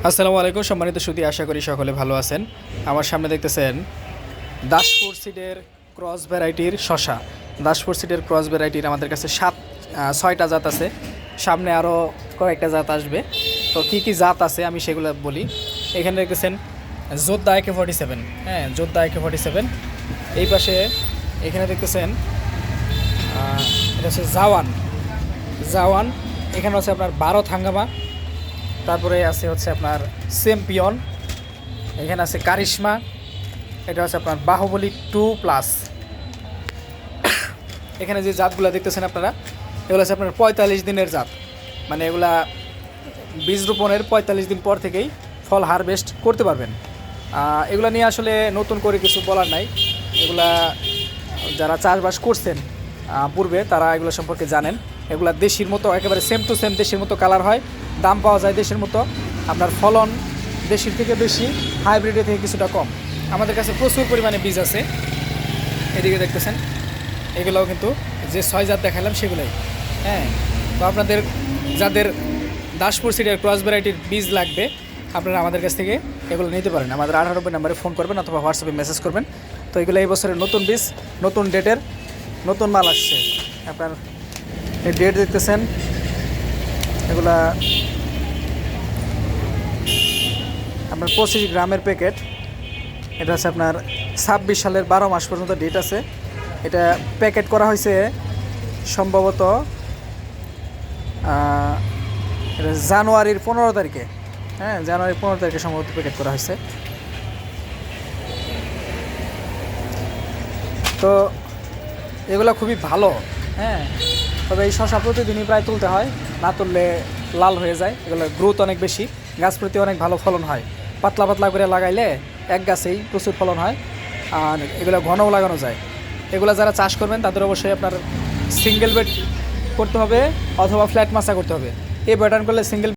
আসসালামু আলাইকুম সম্মানিত সুধী, আশা করি সকলে ভালো আছেন। আমার সামনে দেখতেছেন দাসপুর সিডের ক্রস ভ্যারাইটির শশা। দাসপুর সিডের ক্রস ভ্যারাইটির আমাদের কাছে 6টা জাত আছে, সামনে আরও কয়েকটা জাত আসবে। তো কী কী জাত আছে আমি সেগুলো বলি। এখানে দেখতেছেন যোদ্ধা AK-47, হ্যাঁ যোদ্ধা AK-47। এই পাশে এখানে দেখতেছেন এটা হচ্ছে জাওয়ান। এখানে হচ্ছে আপনার 12 থাঙ্গামা। তারপরে আছে হচ্ছে আপনার চ্যাম্পিয়ন, এখানে আছে কারিশমা, এটা হচ্ছে আপনার বাহুবলী 2+। এখানে যে জাতগুলো দেখতেছেন আপনারা, এগুলো হচ্ছে আপনার 45 দিনের জাত, মানে এগুলা বীজ রোপণের 45 দিন পর থেকেই ফল হারভেস্ট করতে পারবেন। এগুলা নিয়ে আসলে নতুন করে কিছু বলার নাই, এগুলা যারা চাষবাস করছেন পূর্বে তারা এগুলো সম্পর্কে জানেন। এগুলা দেশির মতো একেবারে সেম টু সেম দেশির মতো কালার হয়, দাম পাওয়া যায় দেশের মতো, আপনার ফলন দেশির থেকে বেশি, হাইব্রিডের থেকে কিছুটা কম। আমাদের কাছে প্রচুর পরিমাণে বীজ আছে, এদিকে দেখতেছেন এগুলোও কিন্তু যে 6 জাত দেখালাম সেগুলোই। হ্যাঁ, তো আপনাদের যাদের দাসপুর সিডের ক্রস ভ্যারাইটির বীজ লাগবে আপনারা আমাদের কাছ থেকে এগুলো নিতে পারেন। আমাদের 98 নম্বরে ফোন করবেন অথবা হোয়াটসঅ্যাপে মেসেজ করবেন। তো এগুলো এই বছরের নতুন বীজ, নতুন ডেটের নতুন মাল আসছে। আপনার এই ডেট দেখতেছেন, এগুলা আপনার 25 গ্রামের প্যাকেট। এটা হচ্ছে আপনার 26 সালের 12 মাস পর্যন্ত ডেট আছে। এটা প্যাকেট করা হয়েছে সম্ভবত এটা জানুয়ারির 15 তারিখে। হ্যাঁ, জানুয়ারির 15 তারিখে সম্ভবত প্যাকেট করা হয়েছে। তো এগুলো খুবই ভালো। হ্যাঁ, তবে এই শশা প্রতিদিনই প্রায় তুলতে হয়, না তুললে লাল হয়ে যায়। এগুলোর গ্রোথ অনেক বেশি, গাছ প্রতি অনেক ভালো ফলন হয়। পাতলা পাতলা করে লাগাইলে এক গাছেই প্রচুর ফলন হয়, আর এগুলো ঘনও লাগানো যায়। এগুলো যারা চাষ করবেন তাদের অবশ্যই আপনার সিঙ্গেল বেড করতে হবে অথবা ফ্ল্যাট মাচা করতে হবে। এই প্যাটার্ন করলে সিঙ্গেল